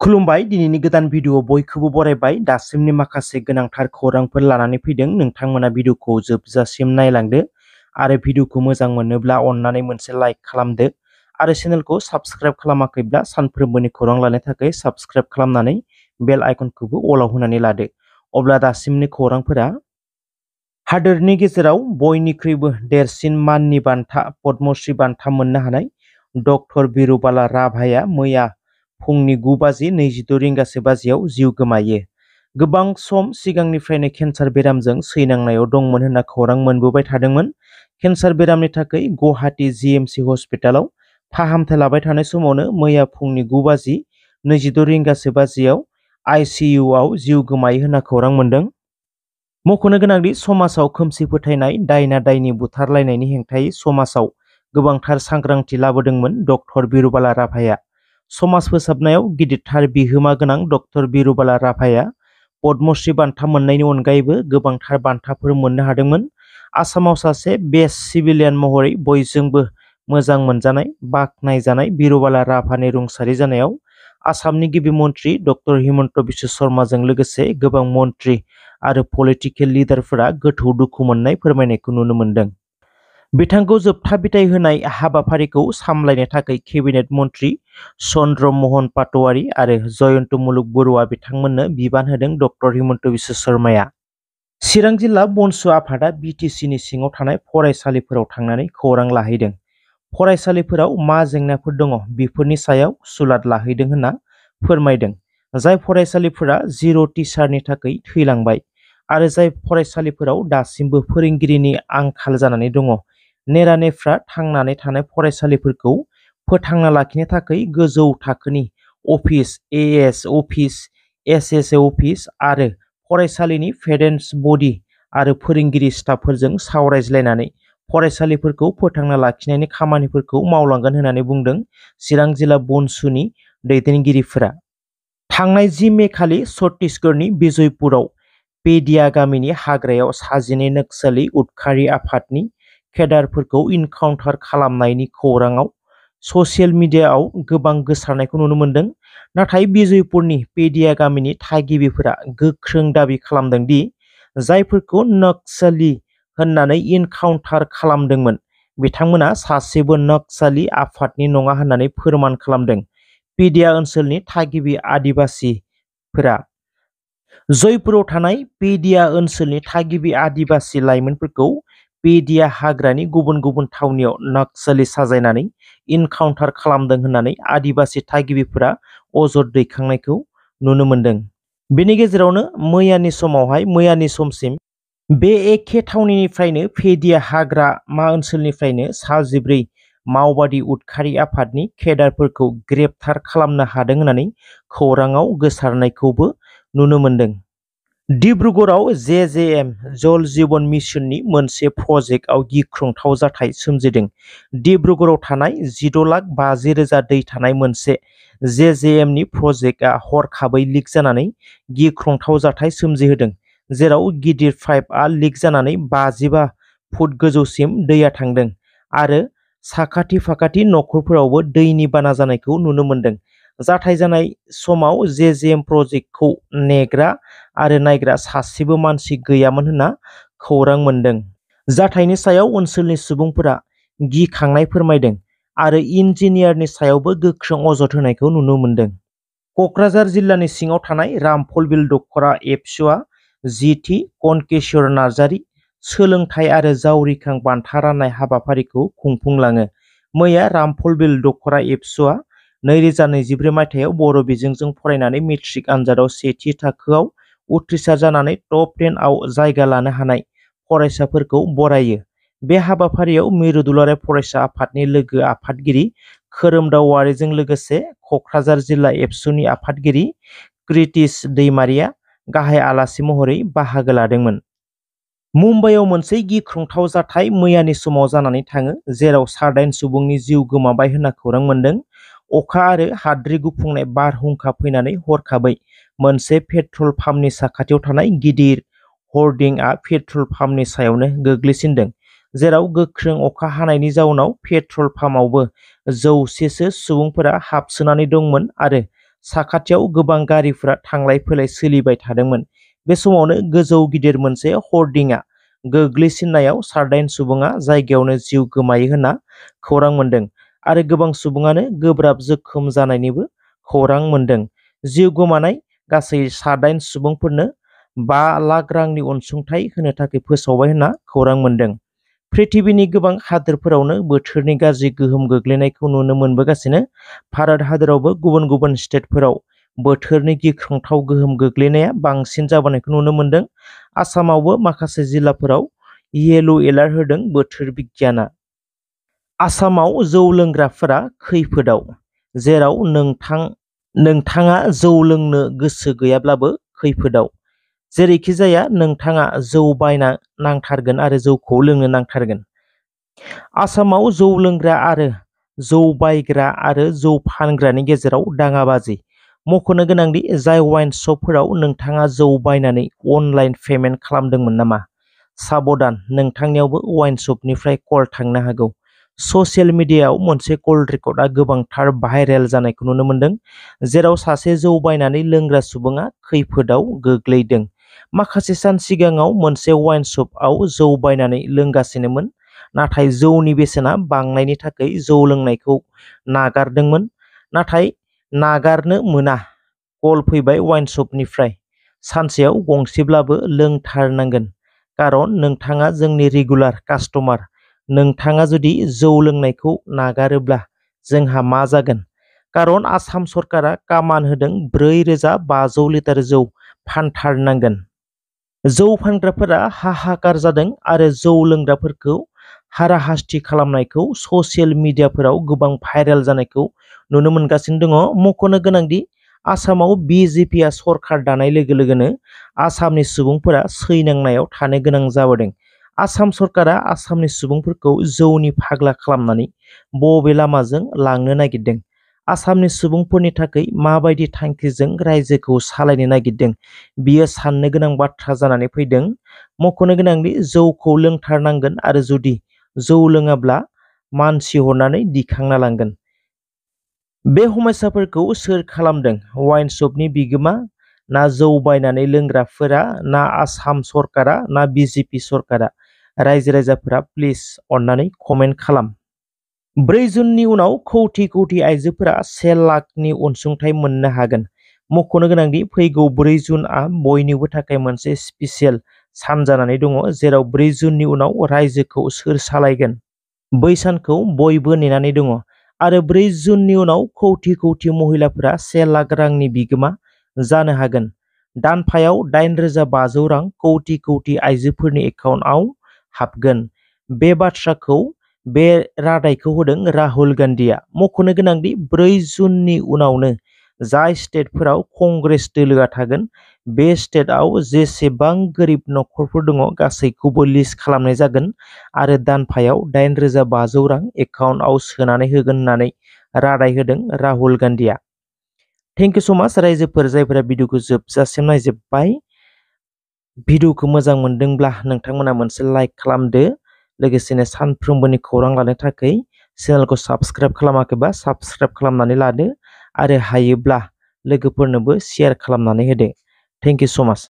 खुलुमबाय दिनैनि गोदान भिडिअ बयखौबो बरायबाय दासिमनि माखासे गोनांथार खौरांफोर लानानै फैदों नोंथांमोना भिडिअखौ जोबजासिम नायलांदो आरो भिडिअखौ मोजां मोनोब्ला अननानै मोनसे लाइक खालामदो आरो चेनेलखौ साबस्क्राइब खालामाखैब्ला सानफ्रोमबोनि खौरां लानो थाखाय साबस्क्राइब खालामनानै बेल आइकनखौबो अलाव होनानै लादो। अब्ला दासिमनि खौरांफोरा हादोरनि गेजेराव बयनिख्रुइबो देरसिन माननि बान्था पद्मश्री बान्था मोननो हानाय डक्टर बिरुबाला राभाया मैया फुंनि 9:26 रिंगासो बाजियाव जिउ गोमायो। गोबां सम सिगांनिफ्रायनो केन्सार बेरामजों सैनांनायाव दंमोन होनना खौरां मोनबोबाय थादोंमोन। केन्सार बेरामनि थाखाय गुवाहाटी जीएमसी हस्पिटालाव फाहामथाय लाबाय थानाय समावनो मैया फुंनि 9:26 रिंगासो बाजियाव आइसिइउआव जिउ गोमायो होनना खौरां मोनदों। मख'नो गोनांदि समाजाव खोमसि फोथायनाय दायना दायनि बुथारलायनायनि हेंथायै समाजाव गोबांथार सांग्रांथि लाबोदोंमोन डक्टर बिरुबाला राभाया। समाज फोसाबनायाव गिदिरथार बिहोमा गोनां डक्टर बिरुबाला राभाया पद्मश्री बान्था मोननायनि अनगायैबो गोबांथार बान्थाफोर मोननो हादोंमोन। आसामाव सासे बेस्ट सिभिलियान महरै बयजोंबो मोजां मोनजानाय बाख्नायजानाय बिरुबाला राभानि रुंसारि जानायाव आसामनि गिबि मन्त्रि डक्टर हिमन्त बिश्व शर्माजों लोगोसे गोबां मन्त्रि आरो पलिटिकेल लिडारफोरा गोथौ दुखु मोननाय फोरमायनायखौ नुनो मोन्दों। बिथांखौ जोबथा बिदाय होनाय हाबाफारिखौ सामलायनो थाखाय केबिनेट मन्त्रि चन्द्र महन पाटवारी आरो जयन्त मुलुग बरुवा बिथांमोननो बिबान होदों डक्टर हिमन्त बिश्व शर्माया। चिरां जिल्ला बनसु आफादा बिटिसिनि सिङाव थानाय फरायसालिफोराव थांनानै खौरां लाहैदों। फरायसालिफोराव मा जेंनाफोर दङ बेफोरनि सायाव सुलाद लाहैदों होनना फोरमायदों। जाय फरायसालिफोरा जिर' टिचारनि थाखाय थैलांबाय आरो जाय फरायसालिफोराव दासिमबो फोरोंगिरिनि आंखाल जानानै दङ नेरानेफ्रा थांनानै थानाय फरायसालिफोरखौ फोथांना लाखिनो थाखाय गोजौ थाखोनि office as office SSA office आरो फरायसालिनि पेरेन्टस बडि आरो फोरोंगिरि स्टाफफोरजों सावरायज्लायनानै फरायसालिफोरखौ फोथांना लाखिनायनि खामानिफोरखौ मावलांगोन होननानै बुंदों चिरां जिल्ला बनसुनि दैदेनगिरिफोरा। थांनाय 10 मे खालि छत्तीसगढ़नि बिजयपुराव पेडिया गामिनि हाग्रायाव साजिनै नक्सालि उदखारि आफादनि केडारफोरखौ इनकाउन्टार खालामनायनि खौराङाव ससियेल मिडियाआव गोबां गोसारनायखौ नुनो मोन्दों। नाथाय बिजयपुरनि पेडिया गामिनि थागिबिफोरा गोख्रों दाबि खालामदों दि जायफोरखौ नक्सालि होननानै इनकाउन्टार खालामदोंमोन बिथांमोना सासेबो नक्सालि आफादनि नङा होननानै फोरमान खालामदों। पेडिया ओनसोलनि थागिबि आदिबासिफोरा जयपुराव थानाय पेडिया ओनसोलनि थागिबि आदिबासि लाइमोनफोरखौ पेडिया हाग्रानि गुबुन गुबुन थावनियाव नक्सालि साजायनानै इनकाउन्टार खालामदों होननानै आदिबासि थागिबिफोरा अजद दैखांनायखौ नुनो मोन्दों। बेनि गेजेरावनो मैयानि समसिम बे एखे थावनिनिफ्रायनो पेडिया हाग्रामा ओनसोलनिफ्रायनो सा 14 माओवादी उदखारि आफादनि केडारफोरखौ ग्रेप्तार खालामनो हादों होननानै खौराङाव गोसारनायखौबो नुनो मोन्दों। डिब्रुगड़आव जेजेएम जल जीवन मिशननि मोनसे प्रजेक्टआव गिख्रंथाव जाथाय सोमजिदों। डिब्रुगड़आव थानाय 16,50,000 दै थानाय मोनसे जेजेएमनि प्रजेक्टआ हरखाबै लिक जानानै गिख्रंथाव जाथाय सोमजिहोदों, जेराव गिदिर पाइपआ लिक जानानै 55 फुट गोजौसिम दैया थांदों आरो साखाथि फाखाथि नखरफोरावबो दैनि बाना जानायखौ नुनो मोन्दों। जाथाय जानाय समाव जेजेएम प्रजेक्टखौ नेग्रा आरो नायग्रा सासेबो मानसि गैयामोन होनना खौरां मोन्दों। जाथायनि सायाव ओनसोलनि सुबुंफोरा गिखांनाय फोरमायदों आरो इन्जिनियारनि सायावबो गोख्रों अजद होनायखौ नुनो मोन्दों। क'क्राझार जिल्लानि सिङाव थानाय रामफलबिल दख'रा एबसुआ जिथि कनकेश्वर नार्जारि सोलोंथाइ आरो जावरिखां बान्था राननाय हाबाफारिखौ खुंफुंलाङो। मैया रामफलबिल दख'रा एबसुआ 2024 मायथाइयाव बर' बिजोंजों फरायनानै मेट्रिक आनजादाव सेथि थाखोआव उथ्रिसार जानानै टप 10 आव जायगा लानो हानाय फरायसाफोरखौ बरायो। बे हाबाफारियाव मिरु दुलाराय फरायसा आफादनि लोगो आफादगिरि खोरोमदाव औवारिजों लोगोसे क'क्राझार जिल्ला एबसुनि आफादगिरि कृतिश दैमारिया गाहाय आलासि महरै बाहागो लादोंमोन। मुम्बाइआव मोनसे गिख्रंथाव जाथाय मैयानि समाव जानानै थाङो, जेराव 14 सुबुंनि जिउ गोमाबाय होनना खौरां मोन्दों। अखा आरो हाद्रि गुफुंनाय बारहुंखा फैनानै हरखाबै मोनसे पेट्रल पाम्पनि साखाथियाव थानाय गिदिर हर्डिंआ पेट्रल पाम्पनि सायावनो गोग्लैसिनदों, जेराव गोख्रों अखा हानायनि जाउनाव पेट्रल पाम्पआवबो 100 सो सुबुंफोरा हाबसोनानै दंमोन आरो साखाथियाव गोबां गारिफोरा थांलाय फैलाय सोलिबाय थादोंमोन। बे समावनो गोजौ गिदिर मोनसे हर्डिंआ गोग्लैसिननायाव 14 सुबुङा जायगायावनो जिउ गोमायो होनना खौरां मोन्दों आरो गोबां सुबुङानो गोब्राब जोखोम जानायनिबो खौरां मोन्दों। जिउ गोमानाय गासै 14 सुबुंफोरनो 5 लाख रांनि अनसुंथाइ होनो थाखाय फोसावबाय होनना खौरां मोन्दों। पृथिबीनि गोबां हादोरफोरावनो बोथोरनि गाज्रि गोहोम गोग्लैनायखौ नुनो मोनबोगासिनो। भारत हादरावबो गुबुन गुबुन स्टेटफोराव बोथोरनि गिख्रंथाव गोहोम गोग्लैनाया बांसिन जाबोनायखौ नुनो मोन्दों। आसामावबो माखासे जिल्लाफोराव येलो एलार्ट होदों बोथोर बिगियाना। आसामाव जौ लोंग्राफोरा खैफोदाव, जेराव नोंथाङा जौ लोंनो गोसो गैयाब्लाबो खैफोदाव। जेरैखिजाया नोंथाङा जौ बायना नांथारगोन आरो जौखौ लोंनो नांथारगोन। आसामाव जौ लोंग्रा आरो जौ बायग्रा आरो जौ फानग्रानि गेजेराव दाङाबाजि। मख'नो गोनांदि जाय वाइन शपफोराव नोंथाङा जौ बायनानै अनलाइन पेमेन्ट खालामदोंमोन नामा? साबधान, नोंथांनियावबो वाइन शपनिफ्राय कल थांनो हागौ। ससियेल मिडियायाव मोनसे कल रेकर्डआ गोबांथार भाइरेल जानायखौ नुनो मोन्दों, जेराव सासे जौ बायनानै लोंग्रा सुबुङा खैफोदाव गोग्लैदों। माखासे सान सिगाङाव मोनसे वाइन शपआव जौ बायनानै लोंगासिनोमोन, नाथाय जौनि बेसेना बांनायनि थाखाय जौ लोंनायखौ नागारदोंमोन। नाथाय नागारनो मोना। कल फैबाय वाइन शपनिफ्राय, सानसेयाव गंसेब्लाबो लोंथारनांगोन, खारन नोंथाङा जोंनि रेगुलार कास्टमार। नोंथाङा जुदि जौ लोंनायखौ नागारोब्ला जोंहा मा जागोन? खारन आसाम सरकारा कामान होदों 4,500 लिटार जौ फानथारनांगोन। जौ फानग्राफोरा हाहाकार जादों आरो जौ लोंग्राफोरखौ हाराहास्ति खालामनायखौ ससियेल मिडियाफोराव गोबां भाइरेल जानायखौ नुनो मोनगासिनो दङ। मख'नो गोनांदि आसामाव बिजेपिआ सरकार दानाय लोगो लोगोनो आसामनि सुबुंफोरा सैनांनायाव थानो गोनां जाबोदों। आसाम सरकारा आसामनि सुबुंफोरखौ जौनि फाग्ला खालामनानै बबे लामाजों लांनो नागिरदों? आसामनि सुबुंफोरनि थाखाय माबायदि थांखिजों रायजोखौ सालायनो नागिरदों? बियो साननो गोनां बाथ्रा जानानै फैदों। मख'नो गोनांदि जौखौ लोंथारनांगोन आरो जुदि जौ लोङाब्ला मानसि हरनानै दिखांना लांगोन। बे समस्याफोरखौ सोर खालामदों? वाइन शपनि बिगोमा, ना जौ बायनानै लोंग्राफोरा, ना आसाम सरकारा, ना बिजेपि सरकारा? रायजो राजाफोरा प्लिज अन्नानै कमेन्ट खालाम। 4 जुननि उनाव कौटि कौटि आइजोफोरा 1 लाखनि अनसुंथाइ मोननो हागोन। मख'नो गोनांदि फैगौ 4 जुनआ बयनिबो थाखाय मोनसे स्पेसियेल सान जानानै दङ, जेराव 4 जुननि उनाव रायजोखौ सोर सालायगोन? बै सानखौ बयबो नेनानै दङ आरो 4 जुननि उनाव कौटि कौटि महिलाफोरा 1 लाख रांनि बिगोमा जानो हागोन। दानफायाव 8,500 रां कौटि कौटि आइजोफोरनि एकाउन्टआव हाबगोन। बे रादायखौ होदों राहुल गान्धीआ। मख'नो गोनांदि 4 जुननि उनावनो जाय स्टेटफोराव कंग्रेस दोलोआ थागोन, बे स्टेटआव जेसेबां गोरिब नखरफोर दङ गासैखौबो लिस्ट खालामनाय जागोन आरो दानफायाव 8,500 रां एकाउन्टआव सोनानै होगोन होननानै रादाय होदों राहुल गान्धीआ। थेंक इउ स' माच रायजोफोर जायफोरा भिडिअखौ जोबजासिम नायजोब्बाय। भिडिअखौ मोजां मोनदोंब्ला नोंथांमोना मोनसे लाइक खालामदो, लोगोसेनो सानफ्रोमबोनि खौरां लानो थाखाय चेनेलखौ साबस्क्राइब खालामाखैबा साबस्क्राइब खालामनानै लादो आरो हायोब्ला लोगोफोरनोबो शेयार खालामनानै होदो। थेंक इउ स' माच।